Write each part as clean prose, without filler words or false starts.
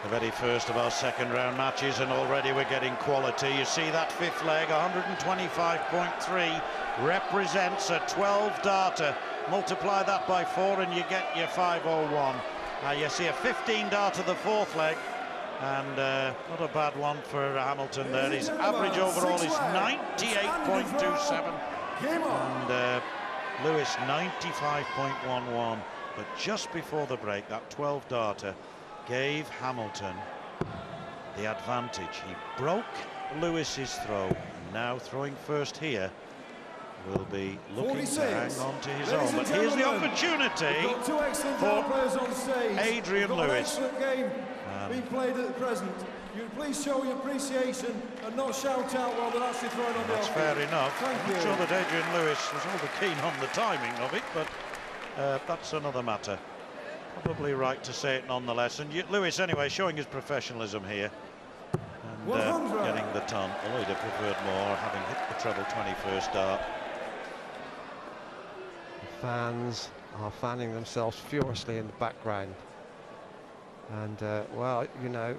The very first of our second round matches, and already we're getting quality. You see that fifth leg, 125.3, represents a 12 darter. Multiply that by 4 and you get your 501. You see a 15 darter the fourth leg, and not a bad one for Hamilton there. His average overall is 98.27, and Lewis 95.11. But just before the break, that 12 darter gave Hamilton the advantage. He broke Lewis's throw, and now throwing first here will be looking to hang on to his own. But here's the opportunity for Adrian Lewis. Being played at the present. You please show your appreciation and not shout out while they're actually throwing on the That's fair enough. I'm sure that Adrian Lewis was all the keen on the timing of it, but that's another matter. Probably right to say it nonetheless. And Lewis, anyway, showing his professionalism here and getting the ton. Although he'd have preferred more, having hit the treble 21st dart. The fans are fanning themselves furiously in the background. And, well, you know,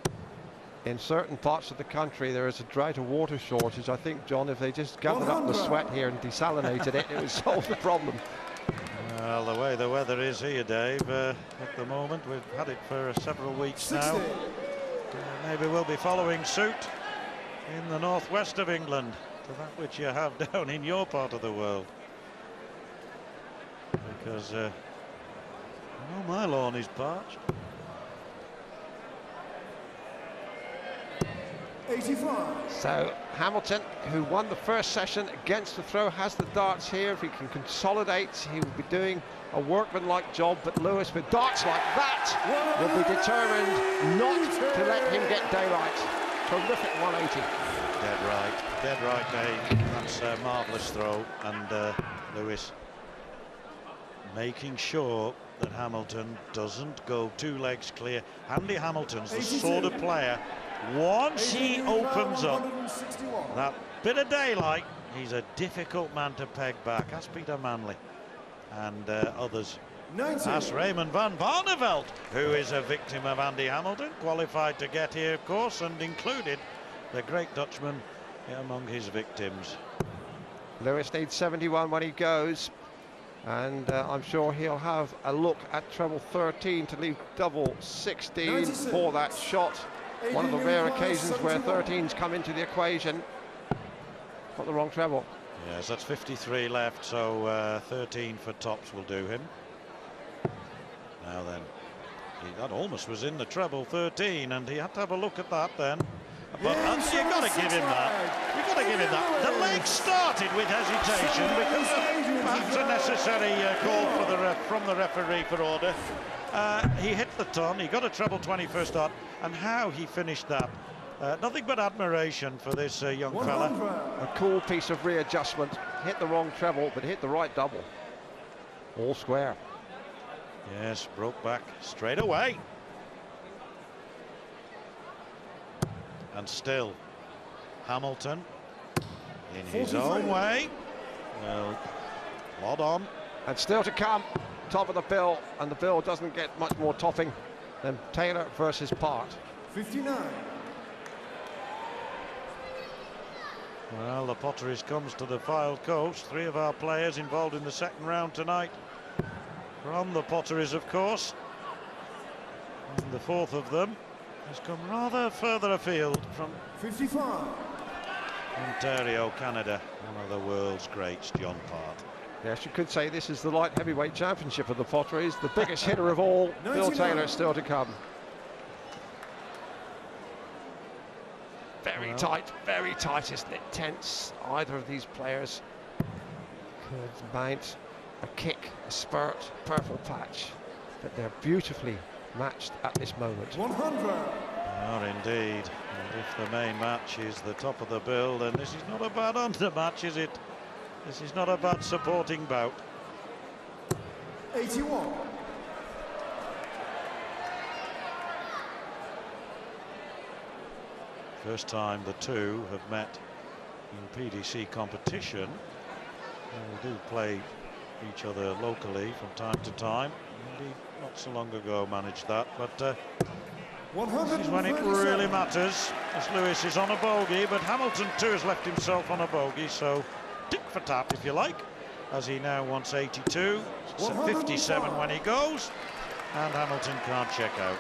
in certain parts of the country there is a drought of water shortage. I think, John, if they just gathered up the sweat here and desalinated it, it would solve the problem. Well, the way the weather is here, Dave, at the moment, we've had it for several weeks now. Maybe we'll be following suit in the northwest of England to that which you have down in your part of the world. Because, my lawn is parched. 85. So Hamilton, who won the first session against the throw, has the darts here. If he can consolidate, he will be doing a workmanlike job. But Lewis, with darts like that, will be determined not to let him get daylight. Terrific 180. Dead right, Dave. That's a marvellous throw, and Lewis making sure that Hamilton doesn't go 2 legs clear. Andy Hamilton's the sort of player, once he opens up that bit of daylight, he's a difficult man to peg back. As Peter Manley and others. As Raymond van Barneveld, who is a victim of Andy Hamilton, qualified to get here, of course, and included the great Dutchman among his victims. Lewis needs 71 when he goes, and I'm sure he'll have a look at treble 13 to leave double 16 for that shot. One of the rare occasions where 13's come into the equation. Got the wrong treble. Yes, that's 53 left, so 13 for tops will do him. Now then, that almost was in the treble 13, and he had to have a look at that then. But you've got to give him that. You've got to give him that. The leg started with hesitation because perhaps a necessary call for from the referee for order. He hit the ton, he got a treble 21st dart, and how he finished that. Nothing but admiration for this young fella. A cool piece of readjustment. Hit the wrong treble, but hit the right double. All square. Yes, broke back straight away. And still, Hamilton, in his own way, well, plod on. And still to come, top of the bill, and the bill doesn't get much more topping than Taylor versus Part. 59. Well, the Potteries comes to the Fylde Coast. 3 of our players involved in the second round tonight from the Potteries, of course. And the 4th of them has come rather further afield from 55. Ontario, Canada. One of the world's greats, John Part. Yes, you could say this is the light heavyweight championship of the Potteries. The biggest hitter of all, Bill Taylor, still to come. Very tight, isn't it? Tense. Either of these players could mount a kick, a spurt, purple patch, but they're beautifully matched at this moment. 100. Oh, indeed. And if the main match is the top of the bill, then this is not a bad under match, is it? This is not a bad supporting bout. 81. First time the two have met in PDC competition. They do play each other locally from time to time. Indeed, not so long ago managed that, but This is when it really matters, as Lewis is on a bogey, but Hamilton too has left himself on a bogey, so tick for tap if you like, as he now wants 82. It's at 57 when he goes, and Hamilton can't check out.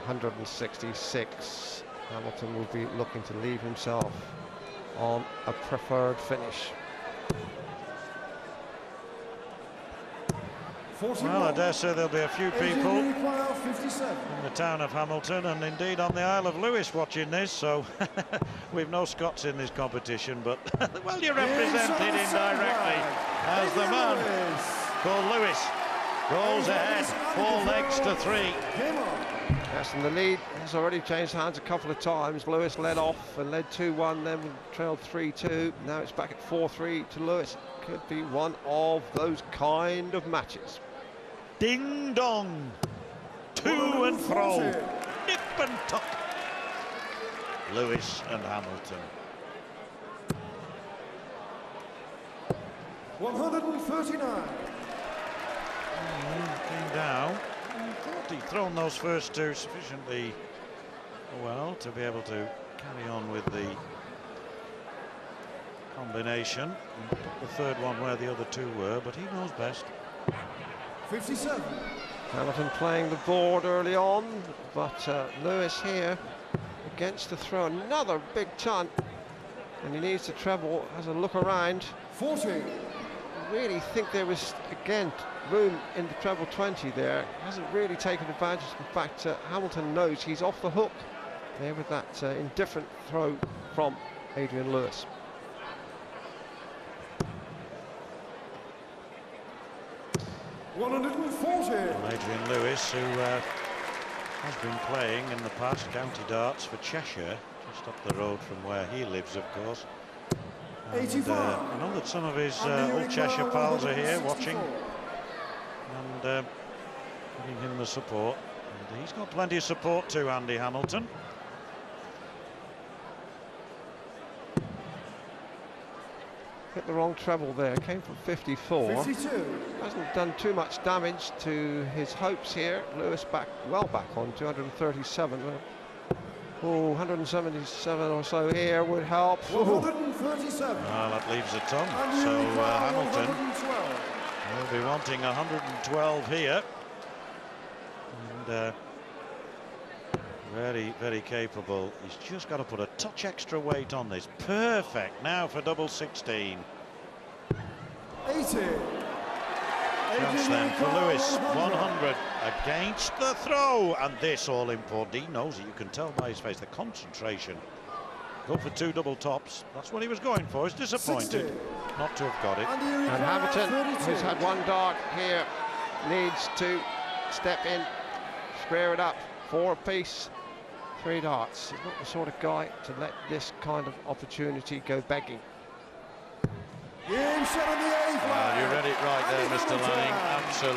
166. Hamilton will be looking to leave himself on a preferred finish. Well, I dare say there'll be a few people in the town of Hamilton and indeed on the Isle of Lewis watching this, so we've no Scots in this competition, but well, you're represented indirectly as the man called Lewis goes ahead, 4 legs to 3. Yes, and the lead has already changed hands a couple of times. Lewis led off and led 2-1, then trailed 3-2. Now it's back at 4-3 to Lewis. Could be one of those kind of matches. Ding dong, to and fro, nip and tuck. Lewis and Hamilton. 139. Came down. I thought he'd thrown those first two sufficiently well to be able to carry on with the combination and put the third one where the other two were, but he knows best. 57. Hamilton playing the board early on, but Lewis here against the throw. Another big chunt, and he needs to treble. Has a look around. 40. I really think there was, again, room in the treble 20 there. Hasn't really taken advantage. In fact, Hamilton knows he's off the hook there with that indifferent throw from Adrian Lewis. Adrian Lewis, who has been playing in the past county darts for Cheshire, just up the road from where he lives, of course. And, I know that some of his old Cheshire pals are here watching and giving him the support. And he's got plenty of support too, Andy Hamilton. Hit the wrong treble there, came from 54. 52. Hasn't done too much damage to his hopes here. Lewis well back on 237. Oh, 177 or so here would help. 137. Well, that leaves a ton. So Hamilton will be wanting 112 here. And very, very capable. He's just got to put a touch extra weight on this. Perfect now for double 16. 80. Chance then for Lewis. 100 against the throw. And this all important. He knows it. You can tell by his face. The concentration. Go for 2 double tops. That's what he was going for. He's disappointed 60. Not to have got it. And Hamilton, who's had 1 dart here, needs to step in, square it up. 4 apiece. 3 darts. He's not the sort of guy to let this kind of opportunity go begging. Well, you read it right there, Mr. Lanning. Absolutely.